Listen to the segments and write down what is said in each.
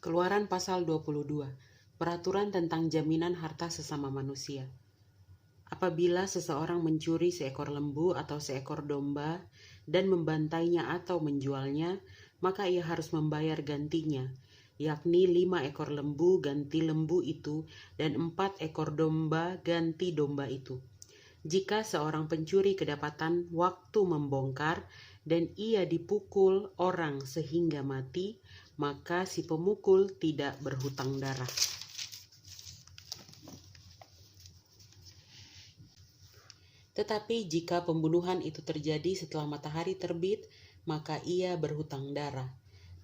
Keluaran pasal 22, peraturan tentang jaminan harta sesama manusia. Apabila seseorang mencuri seekor lembu atau seekor domba dan membantainya atau menjualnya, maka ia harus membayar gantinya, yakni 5 ekor lembu ganti lembu itu dan 4 ekor domba ganti domba itu. Jika seorang pencuri kedapatan waktu membongkar dan ia dipukul orang sehingga mati, maka si pemukul tidak berhutang darah. Tetapi jika pembunuhan itu terjadi setelah matahari terbit, maka ia berhutang darah.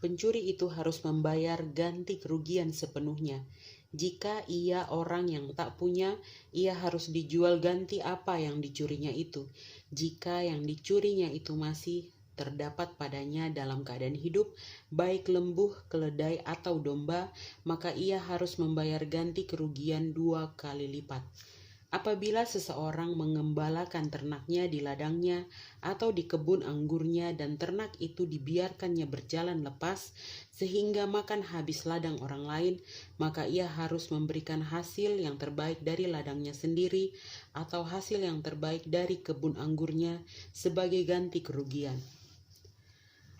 Pencuri itu harus membayar ganti kerugian sepenuhnya. Jika ia orang yang tak punya, ia harus dijual ganti apa yang dicurinya itu. Jika yang dicurinya itu masih terdapat padanya dalam keadaan hidup, baik lembu, keledai, atau domba, maka ia harus membayar ganti kerugian 2 kali lipat. Apabila seseorang mengembalakan ternaknya di ladangnya atau di kebun anggurnya dan ternak itu dibiarkannya berjalan lepas sehingga makan habis ladang orang lain, maka ia harus memberikan hasil yang terbaik dari ladangnya sendiri atau hasil yang terbaik dari kebun anggurnya sebagai ganti kerugian.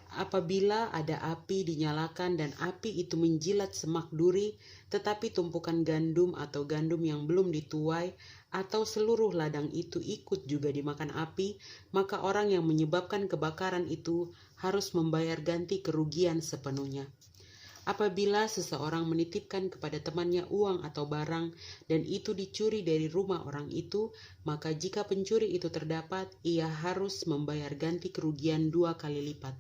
Apabila ada api dinyalakan dan api itu menjilat semak duri, tetapi tumpukan gandum atau gandum yang belum dituai atau seluruh ladang itu ikut juga dimakan api, maka orang yang menyebabkan kebakaran itu harus membayar ganti kerugian sepenuhnya. Apabila seseorang menitipkan kepada temannya uang atau barang dan itu dicuri dari rumah orang itu, maka jika pencuri itu terdapat, ia harus membayar ganti kerugian 2 kali lipat.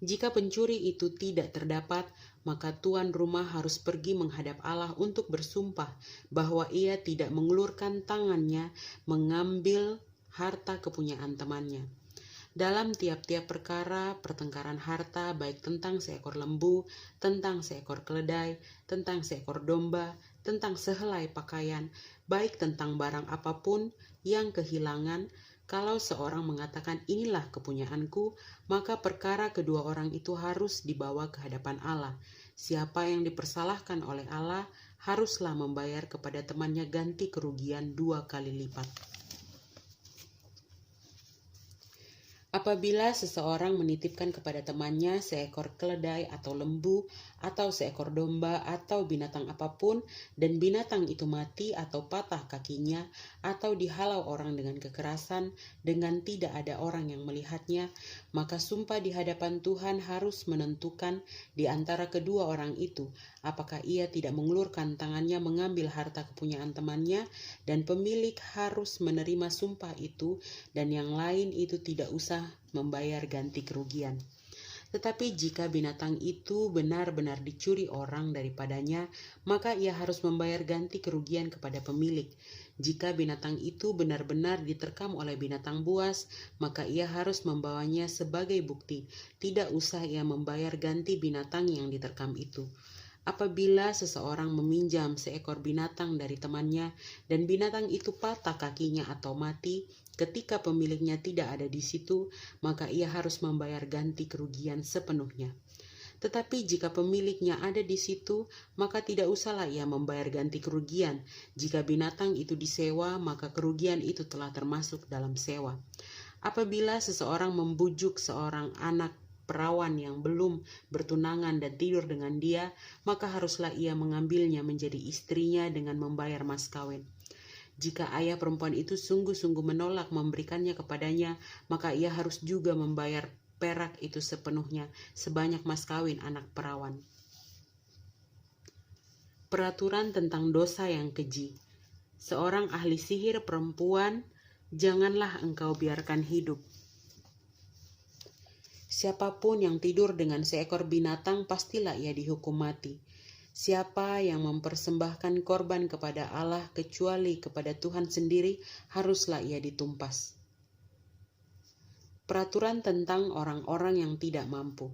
Jika pencuri itu tidak terdapat, maka tuan rumah harus pergi menghadap Allah untuk bersumpah bahwa ia tidak mengulurkan tangannya mengambil harta kepunyaan temannya. Dalam tiap-tiap perkara pertengkaran harta, baik tentang seekor lembu, tentang seekor keledai, tentang seekor domba, tentang sehelai pakaian, baik tentang barang apapun yang kehilangan, kalau seorang mengatakan inilah kepunyaanku, maka perkara kedua orang itu harus dibawa ke hadapan Allah. Siapa yang dipersalahkan oleh Allah haruslah membayar kepada temannya ganti kerugian 2 kali lipat. Apabila seseorang menitipkan kepada temannya seekor keledai atau lembu atau seekor domba atau binatang apapun dan binatang itu mati atau patah kakinya atau dihalau orang dengan kekerasan dengan tidak ada orang yang melihatnya, maka sumpah di hadapan Tuhan harus menentukan di antara kedua orang itu apakah ia tidak mengulurkan tangannya mengambil harta kepunyaan temannya, dan pemilik harus menerima sumpah itu dan yang lain itu tidak usah membayar ganti kerugian. Tetapi jika binatang itu benar-benar dicuri orang daripadanya, maka ia harus membayar ganti kerugian kepada pemilik. Jika binatang itu benar-benar diterkam oleh binatang buas, maka ia harus membawanya sebagai bukti. Tidak usah ia membayar ganti binatang yang diterkam itu. Apabila seseorang meminjam seekor binatang dari temannya dan binatang itu patah kakinya atau mati, ketika pemiliknya tidak ada di situ, maka ia harus membayar ganti kerugian sepenuhnya. Tetapi jika pemiliknya ada di situ, maka tidak usahlah ia membayar ganti kerugian. Jika binatang itu disewa, maka kerugian itu telah termasuk dalam sewa. Apabila seseorang membujuk seorang anak perawan yang belum bertunangan dan tidur dengan dia, maka haruslah ia mengambilnya menjadi istrinya dengan membayar mas kawin. Jika ayah perempuan itu sungguh-sungguh menolak memberikannya kepadanya, maka ia harus juga membayar perak itu sepenuhnya, sebanyak mas kawin anak perawan. Peraturan tentang dosa yang keji. Seorang ahli sihir perempuan, janganlah engkau biarkan hidup. Siapapun yang tidur dengan seekor binatang, pastilah ia dihukum mati. Siapa yang mempersembahkan korban kepada Allah kecuali kepada Tuhan sendiri, haruslah ia ditumpas. Peraturan tentang orang-orang yang tidak mampu.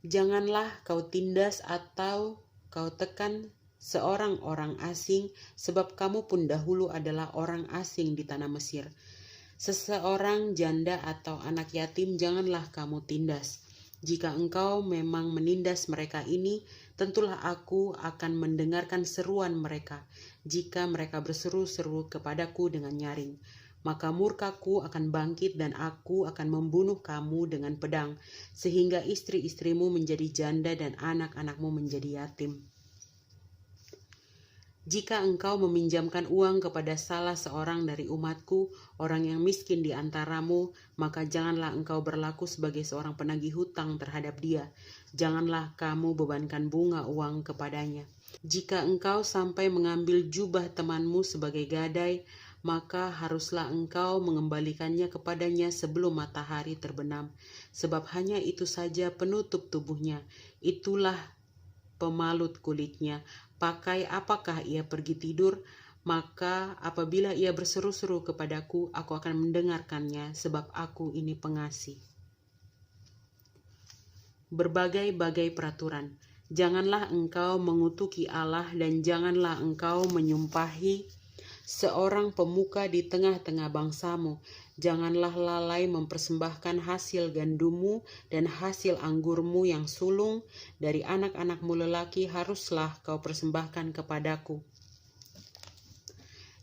Janganlah kau tindas atau kau tekan seorang orang asing, sebab kamu pun dahulu adalah orang asing di tanah Mesir. Seseorang janda atau anak yatim janganlah kamu tindas. Jika engkau memang menindas mereka ini, tentulah aku akan mendengarkan seruan mereka. Jika mereka berseru-seru kepadaku dengan nyaring, maka murkaku akan bangkit dan aku akan membunuh kamu dengan pedang, sehingga istri-istrimu menjadi janda dan anak-anakmu menjadi yatim. Jika engkau meminjamkan uang kepada salah seorang dari umatku, orang yang miskin di antaramu, maka janganlah engkau berlaku sebagai seorang penagih hutang terhadap dia. Janganlah kamu bebankan bunga uang kepadanya. Jika engkau sampai mengambil jubah temanmu sebagai gadai, maka haruslah engkau mengembalikannya kepadanya sebelum matahari terbenam, sebab hanya itu saja penutup tubuhnya. Itulah pemalut kulitnya. Pakai apakah ia pergi tidur? Maka apabila ia berseru-seru kepadaku, aku akan mendengarkannya, sebab aku ini pengasih. Berbagai-bagai peraturan. Janganlah engkau mengutuki Allah dan janganlah engkau menyumpahi seorang pemuka di tengah-tengah bangsamu. Janganlah lalai mempersembahkan hasil gandummu dan hasil anggurmu yang sulung dari anak-anakmu lelaki haruslah kau persembahkan kepadaku.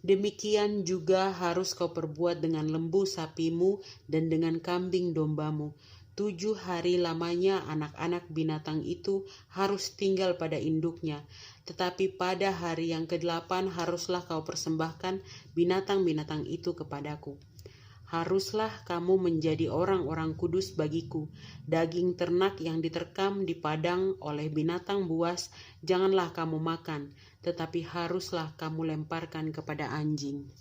Demikian juga harus kau perbuat dengan lembu sapimu dan dengan kambing dombamu. 7 hari lamanya anak-anak binatang itu harus tinggal pada induknya. Tetapi pada hari yang ke-8 haruslah kau persembahkan binatang-binatang itu kepadaku. Haruslah kamu menjadi orang-orang kudus bagiku. Daging ternak yang diterkam di padang oleh binatang buas janganlah kamu makan, tetapi haruslah kamu lemparkan kepada anjing.